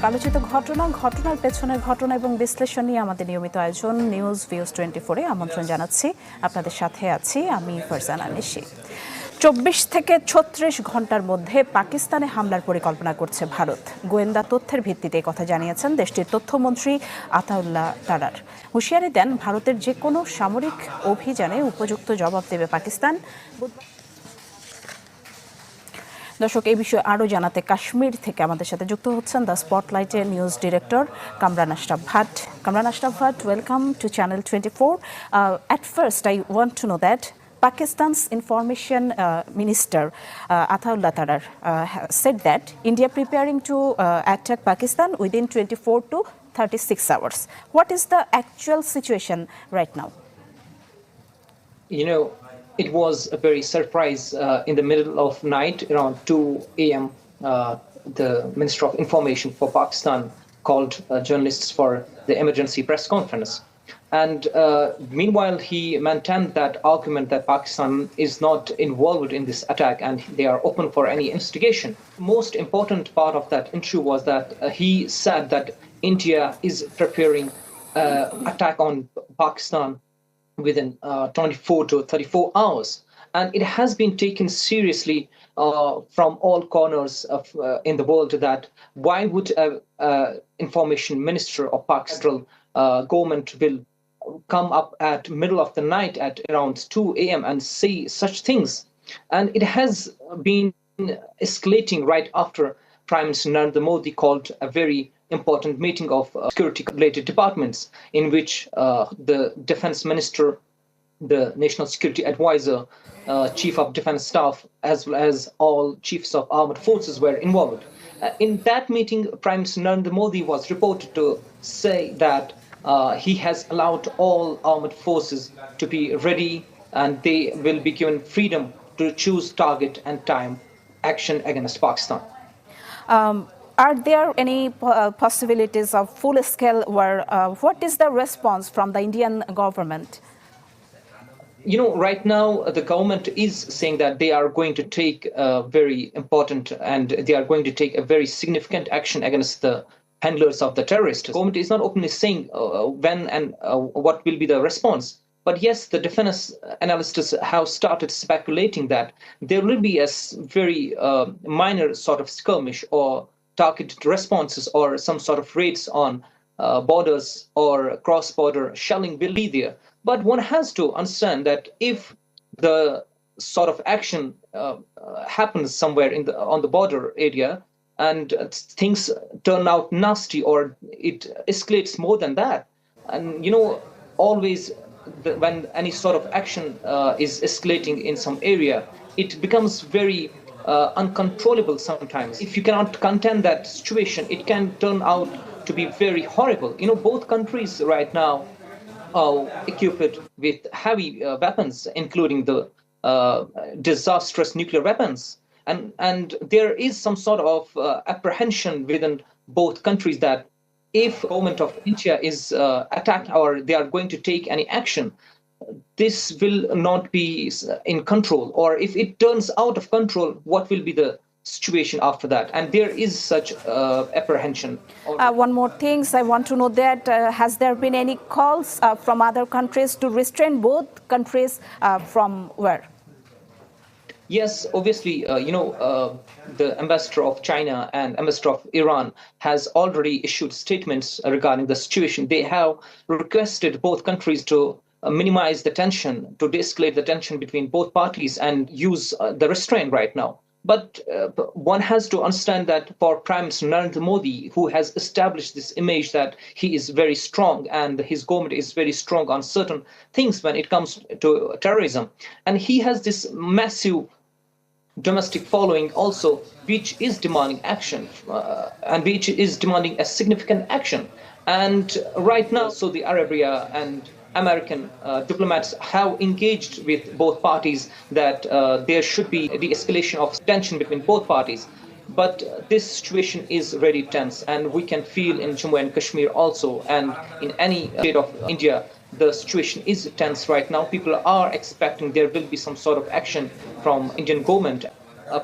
আলোচিত ঘটনার পেছনের ঘটনা এবং বিশ্লেষণ নিয়ে আমাদের নিয়মিত আয়োজন নিউজ ভিউজ 24-এ আমন্ত্রণ জানাচ্ছি। আপনাদের সাথে আছি আমি ফারজানা নিশি। 24 থেকে 36 ঘন্টার মধ্যে পাকিস্তানে হামলার পরিকল্পনা করছে ভারত। গোয়েন্দা তথ্যের ভিত্তিতে কথা জানিয়েছেন দেশটির তথ্যমন্ত্রী আতাউল্লাহ তারার। হুঁশিয়ারি দেন ভারতের যে কোনো সামরিক অভিযানে উপযুক্ত জবাব দেবে পাকিস্তান। দর্শক, এই বিষয়ে আরও জানাতে কাশ্মীর থেকে আমাদের সাথে যুক্ত হচ্ছেন দ্য স্পটলাইটের news director Kamran Ashraf Bhat. Kamran Ashraf Bhat, welcome to Channel 24. At first, I want to know that Pakistan's information minister Ataullah Tarar said that India preparing to attack Pakistan within 24 to 36 hours. What is the actual situation right now? It was a very surprise in the middle of night, around 2 a.m. The Minister of Information for Pakistan called journalists for the emergency press conference. And meanwhile, he maintained that argument that Pakistan is not involved in this attack and they are open for any investigation. Most important part of that interview was that he said that India is preparing attack on Pakistan within 24 to 34 hours. And it has been taken seriously from all corners of in the world that why would information minister of Pakistan government will come up at middle of the night at around 2 a.m. and say such things. And it has been escalating right after Prime Minister Narendra Modi called a very important meeting of security-related departments in which the defense minister, the national security advisor, chief of defense staff, as well as all chiefs of armed forces were involved. In that meeting, Prime Minister Narendra Modi was reported to say that he has allowed all armed forces to be ready and they will be given freedom to choose target and time action against Pakistan. Are there any possibilities of full-scale war? What is the response from the Indian government? Right now, the government is saying that they are going to take very important and they are going to take a very significant action against the handlers of the terrorists. The government is not openly saying when and what will be the response. But yes, the defense analysts have started speculating that there will be a very minor sort of skirmish or targeted responses or some sort of raids on borders or cross-border shelling will be there. But one has to understand that if the sort of action happens somewhere on the border area and things turn out nasty or it escalates more than that, and always when any sort of action is escalating in some area, it becomes very uncontrollable sometimes. If you cannot contain that situation, it can turn out to be very horrible. Both countries right now are equipped with heavy weapons, including the disastrous nuclear weapons. And there is some sort of apprehension within both countries that if the government of India is attacked or they are going to take any action, this will not be in control. Or if it turns out of control, what will be the situation after that? And there is such apprehension. One more thing, I want to know that has there been any calls from other countries to restrain both countries from where? Yes, obviously, the ambassador of China and ambassador of Iran has already issued statements regarding the situation. They have requested both countries to minimize the tension, to de-escalate the tension between both parties and use the restraint right now. But one has to understand that for Prime Minister Narendra Modi, who has established this image that he is very strong and his government is very strong on certain things when it comes to terrorism, and he has this massive domestic following also, which is demanding action and which is demanding a significant action. And right now, Saudi Arabia and American diplomats have engaged with both parties that there should be a de-escalation of tension between both parties. But this situation is very tense, and we can feel in Jammu and Kashmir also, and in any state of India, the situation is tense right now. People are expecting there will be some sort of action from Indian government.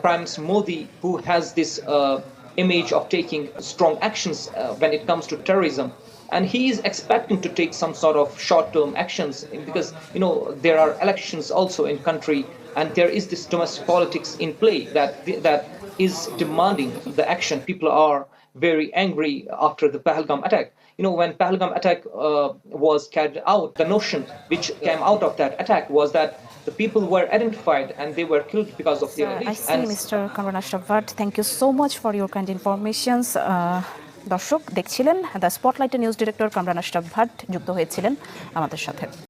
Prime Minister Modi, who has this image of taking strong actions when it comes to terrorism. And he is expecting to take some sort of short-term actions because there are elections also in country, and there is this domestic politics in play that is demanding the action. People are very angry after the Pahalgam attack. When Pahalgam attack was carried out, the notion which came out of that attack was that the people were identified and they were killed because of their I beliefs. see, Mr. Kamran Ashraf Bhat. Thank you so much for your kind informations. দর্শক দেখছিলেন the স্পটলাইটের news director Kamran Ashraf Bhat যুক্ত হয়েছিলেন আমাদের সাথে।